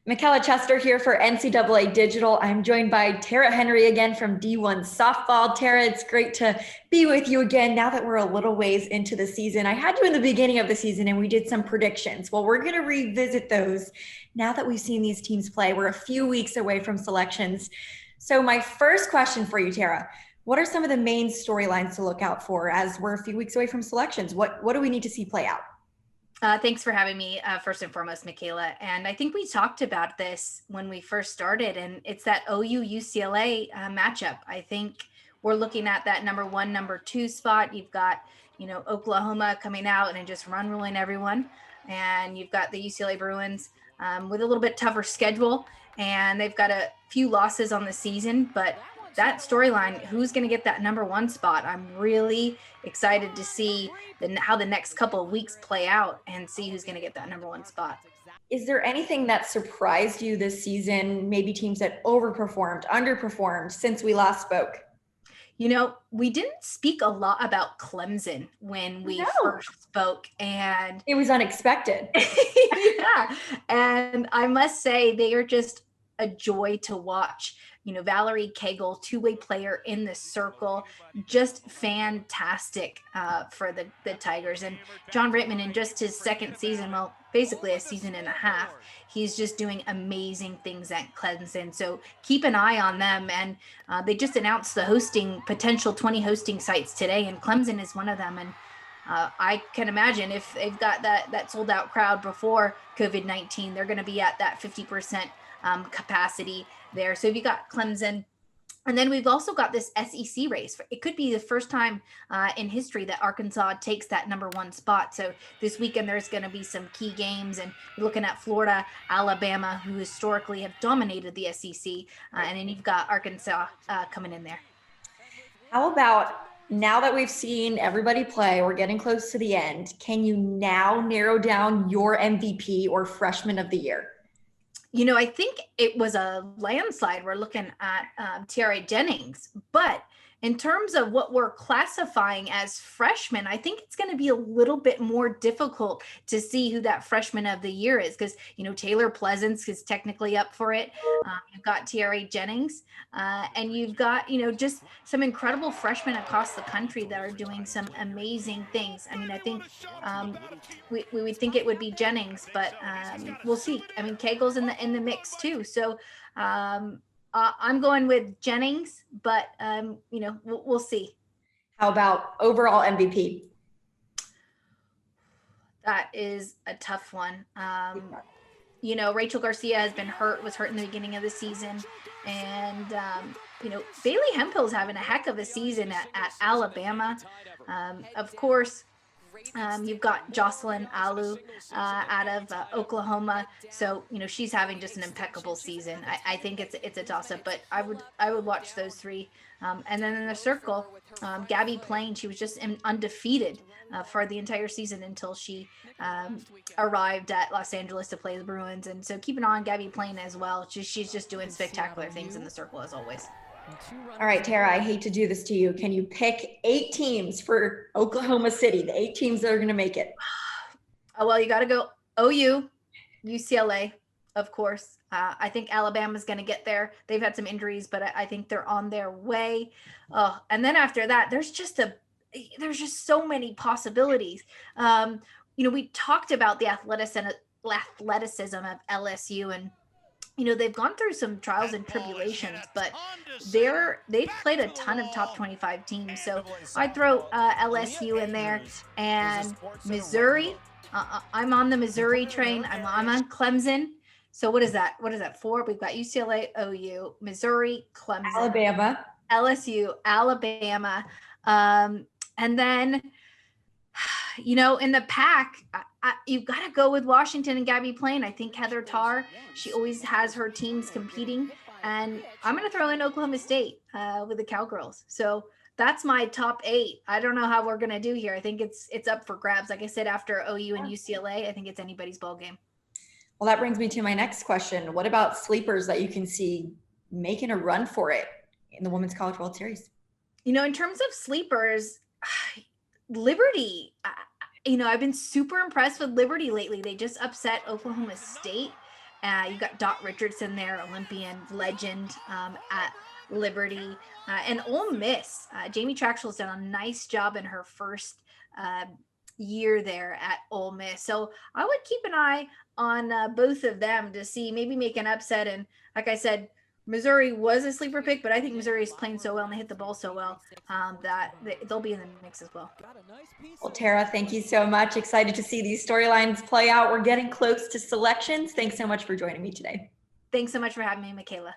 Michaela Chester here for NCAA Digital. I'm joined by Tara Henry again from D1 Softball. Tara, it's great to be with you again now that we're a little ways into the season. I had you in the beginning of the season and we did some predictions. Well, we're going to revisit those now that we've seen these teams play. We're a few weeks away from selections. So my first question for you, Tara, what are some of the main storylines to look out for as we're a few weeks away from selections? What do we need to see play out? Thanks for having me, first and foremost, Michaela. And I think we talked about this when we first started, and it's that OU UCLA matchup. I think we're looking at that number one, number two spot. You've got, Oklahoma coming out and just run ruling everyone. And you've got the UCLA Bruins with a little bit tougher schedule, and they've got a few losses on the season, but that storyline, who's going to get that number one spot? I'm really excited to see how the next couple of weeks play out and see who's going to get that number one spot. Is there anything that surprised you this season? Maybe teams that overperformed, underperformed since we last spoke? We didn't speak a lot about Clemson when we first spoke, and it was unexpected. Yeah. And I must say they are just a joy to watch. Valerie Cagle, two-way player in the circle, just fantastic for the Tigers. And John Rittman, in just his second season, well, basically a season and a half, he's just doing amazing things at Clemson. So keep an eye on them. And they just announced the potential 20 hosting sites today, and Clemson is one of them. And I can imagine if they've got that sold out crowd before COVID-19, they're going to be at that 50% capacity there. So you got Clemson, and then we've also got this SEC race. It could be the first time in history that Arkansas takes that number one spot. So this weekend there's going to be some key games, and you're looking at Florida, Alabama, who historically have dominated the SEC, and then you've got Arkansas coming in there. How about now that we've seen everybody play, we're getting close to the end, can you now narrow down your MVP or freshman of the year? I think it was a landslide. We're looking at Tiare Jennings, but in terms of what we're classifying as freshmen, I think it's going to be a little bit more difficult to see who that freshman of the year is, because, Taylor Pleasance is technically up for it. You've got Tiare Jennings, and you've got, just some incredible freshmen across the country that are doing some amazing things. I think we would think it would be Jennings, but we'll see. Cagle's in the mix too. So I'm going with Jennings, but we'll see. How about overall MVP? That is a tough one. Rachel Garcia was hurt in the beginning of the season, and Bailey Hemphill's having a heck of a season at Alabama. Of course, you've got Jocelyn Alu out of Oklahoma. So, she's having just an impeccable season. I think it's a toss-up, but I would watch those three. And then in the circle, Gabby Plain, she was just undefeated for the entire season until she arrived at Los Angeles to play the Bruins. And so keep an eye on Gabby Plain as well. She's just doing spectacular things in the circle as always. All right, Tara, I hate to do this to you. Can you pick 8 teams for Oklahoma City, the 8 teams that are going to make it? Well, you got to go OU, UCLA, of course. I think Alabama's going to get there. They've had some injuries, but I think they're on their way. And then after that, there's just so many possibilities. We talked about the athleticism of LSU, and they've gone through some trials and tribulations, but they've played a ton of top 25 teams. So I'd throw LSU in there, and Missouri. I'm on the Missouri train. I'm on Clemson. So what is that? 4? We've got UCLA, OU, Missouri, Clemson, Alabama, LSU, Alabama. And then, in the pack, you've got to go with Washington and Gabby Plain. I think Heather Tarr, she always has her teams competing. And I'm going to throw in Oklahoma State with the Cowgirls. So that's my top 8. I don't know how we're going to do here. I think it's up for grabs. Like I said, after OU and UCLA, I think it's anybody's ball game. Well, that brings me to my next question. What about sleepers that you can see making a run for it in the Women's College World Series? In terms of sleepers, Liberty, I've been super impressed with Liberty lately. They just upset Oklahoma State. You got Doc Richardson there, Olympian legend at Liberty. And Ole Miss, Jamie Traxel's done a nice job in her first year there at Ole Miss. So I would keep an eye on both of them to see, maybe make an upset. And like I said, Missouri was a sleeper pick, but I think Missouri is playing so well and they hit the ball so well that they'll be in the mix as well. Well, Tara, thank you so much. Excited to see these storylines play out. We're getting close to selections. Thanks so much for joining me today. Thanks so much for having me, Michaela.